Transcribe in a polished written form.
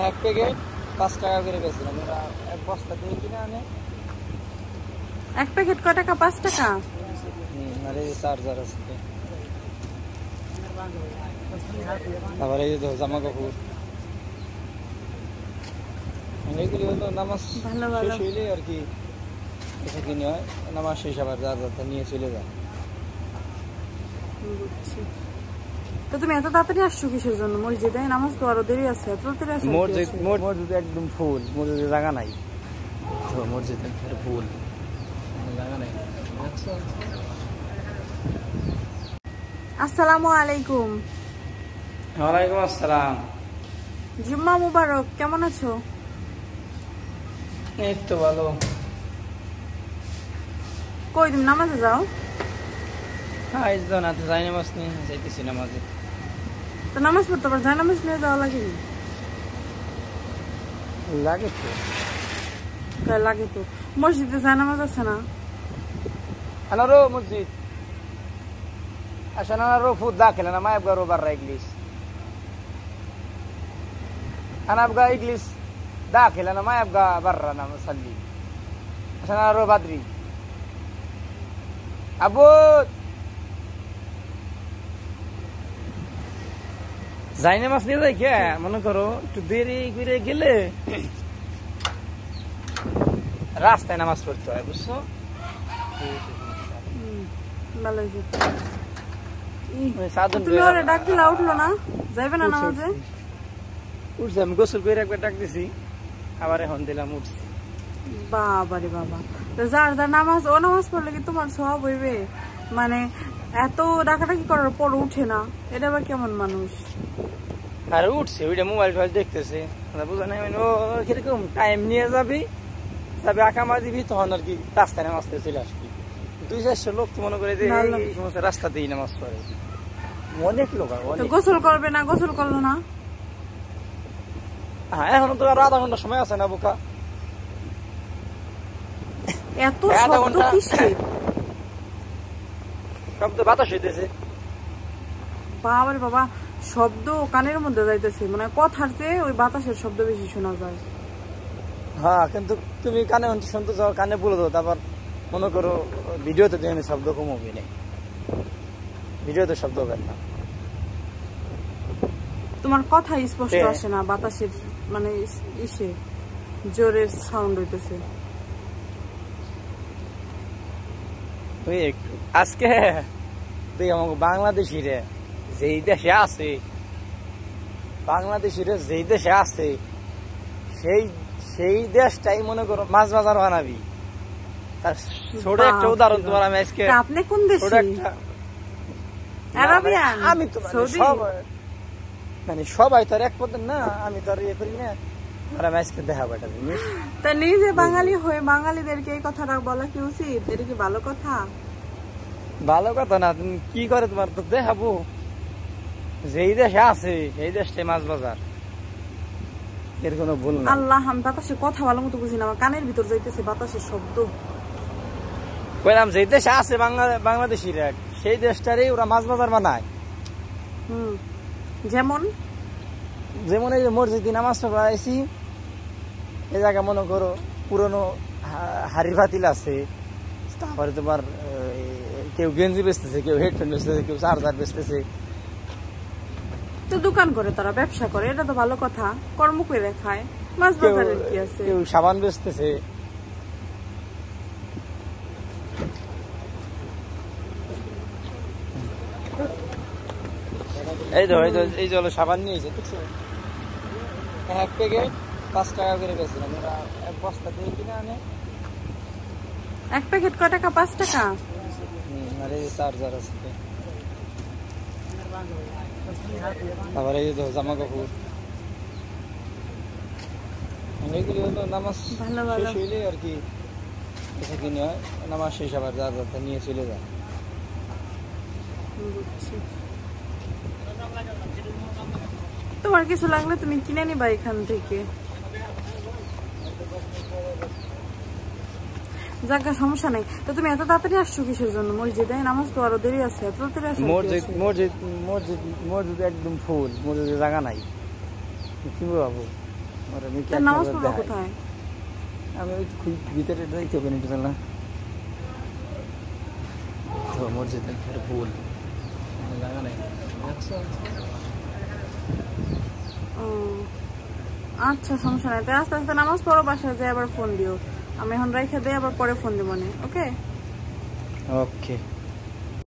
এক প্যাকেট 5 টাকা করে বেচলাম। এরা এক বস্তা দিয়ে কিনে আনে। এক প্যাকেট কয় টাকা? 5 টাকা। আর এই চার্জার আছে, আবার এই যে জামা কাপড়, এগুলি হলো নামাজ শেষ হইলে আর কি এসে কিনে হয়। নামাজ শেষ আবার চার্জারটা নিয়ে চলে যায়। বুঝছি। তো তুমি এত তাড়াতাড়ি আসছো কিসের জন্য? মসজিদে নামাজ তো আরো দেরি আছে, এত তাড়াতাড়ি আসছো? মসজিদ একদম ফুল, মসজিদে জায়গা নাই তো, মসজিদে ফুল জায়গা নাই। আসসালামু আলাইকুম। ওয়ালাইকুম আসসালাম। জুম্মা মুবারক। কেমন আছো? এই তো ভালো। কই তুমি নামাজে যাও? হ্যাঁ, এই তো না তো যাই নামাজ নিয়ে যাইতেছি নামাজে। তো নামাজ পড়তে পারো, যাই নামাজ নিয়ে যাওয়া লাগে? লাগে তো। লাগে তো। মসজিদে যাই নামাজ আছে না? Ano masjid? عشان انا اروح فوق داخل، انا ما ابغى اروح برا اجلس. انا ابغى اجلس داخل، انا ما ابغى برا انا اصلي عشان انا اروح بدري. ابو যাইনে মাছ নিয়ে যাই কে মনে করো একটু দেরি করে গেলে রাস্তায় নামাজ পড়তে হয়, বুঝছো? উঠলো না, যাইবে না নামাজে? উঠছে, আমি গোসল করে একবার ডাক দিছি, আবার এখন দিলাম উঠছি। বাবারে বাবা, যার যার নামাজ ও নামাজ পড়লে কি তোমার সব হইবে? মানে এত ডাকাডাকি করার পর উঠে না, এটা আবার কেমন মানুষ? আর উঠছে, ওইটা মোবাইল টোবাইল দেখতেছে, বুঝা নাই ও কিরকম টাইম নিয়ে যাবি, তবে আকামা দিবি, তখন আর কি রাস্তায় নামাজ পড়ে চলে আসবি। 200-400 লোক তো মনে করে যে এই সমস্ত রাস্তাতেই নামাজ পড়ে, অনেক লোক। গোসল করবে না? গোসল করলো না? হ্যাঁ, এখনো তো আরো আধা ঘন্টা সময় আছে না বোকা? এত শব্দ কিসের? শব্দ বাতাস হইতেছে। বাবারে বাবা, শব্দ কানের মধ্যে যাইতেছে, মানে কথার চেয়ে ওই বাতাসের শব্দ বেশি শোনা যায়। হ্যাঁ, কিন্তু তুমি কানে শুনতে চাও, কানে বলে দাও, তারপর মনে করো ভিডিওতে দেখেন শব্দ কমবি নেই, ভিডিওতে শব্দ হবে না। তোমার কথা স্পষ্ট আসে না, বাতাসের মানে ইসে জোরের সাউন্ড হইতেছে। আজকে বাংলাদেশিরে যেই দেশে আছে, বাংলাদেশিরে যেই দেশে আছে সেই দেশটাই মনে করো মাছ বাজার বানাবি। ছোট একটা উদাহরণ তোমার আমি আজকে। আপনি কোন দেশে? আরাবিয়ান? আমি তো মানে সবাই তো আর এক পথের না, আমি তো আর ইয়ে করি না। আর আমি আজকে দেখাবো একটা জিনিস। তা নিজে বাঙালি হয়ে বাঙালিদেরকে এই কথাটা বলা কি উচিত? এটা কি ভালো কথা? ভালো কথা না, তুমি কি করে তোমার তো দেখাবো। যেই দেশে আছে সেই দেশটাই মাছ বাজার, এর কোনো ভুল না। আল্লাহ, আমি বাতাসের কথা ভালো মতো বুঝি না, আমার কানের ভিতর যাইতেছে বাতাসের শব্দ। কইলাম যেই দেশে আছে বাংলাদেশিরা, সেই দেশটারই ওরা মাছ বাজার বানায়। যেমন যেমন এই যে মসজিদে নামাজ পড়াইছি, এই জায়গায় মনে করো পুরনো হাড়ি ভাতিল আছে, তারপরে তোমার কেউ গেঞ্জি বেচতেছে, কেউ হেডফোন বেচতেছে, কেউ চার্জার বেচতেছে। তো দোকান করে, তারা ব্যবসা করে, এটা তো ভালো কথা। কর্ম করে খায়, মাছ বাজারের কি আছে? কেউ সাবান বেচতেছে। এই তো এই যে সাবান নিয়েছে, দেখছো? এক প্যাকেট 5 টাকা করে বেচলাম। এরা এক বস্তা দিয়ে কিনে আনে। এক প্যাকেট কয় টাকা? 5 টাকা। আর এই চার্জার আছে, আবার এই যে জামা কাপড়, এগুলি হলো নামাজ শেষ হইলে আর কি এসে কিনে হয়। নামাজ শেষ আবার চার্জারটা নিয়ে চলে যায়। তোমার কিছু লাগলে তুমি কিনে নিবা এখান থেকে। জায়গা সমস্যা নেই। তো তুমি এত তাড়াতাড়ি আসছো কিসের জন্য? মসজিদে নামাজ তো আরো দেরি আছে, এত তাড়াতাড়ি আসছো? মসজিদ একদম ফুল, মসজিদে জায়গা নাই, কি বলবো? আর আমি কি নামাজ পড়বো কোথায়? আমি ওই ভিতরে যাইতে হবে না না তো মসজিদের ঘরে ভুল লাগা নাই। আচ্ছা সমস্যা নাই, তাই আস্তে আস্তে নামাজ পড়ো, বাসায় যাই আবার ফোন দিও। আমি এখন রেখে দিই, আবার পরে ফোন দিব। ওকে ওকে।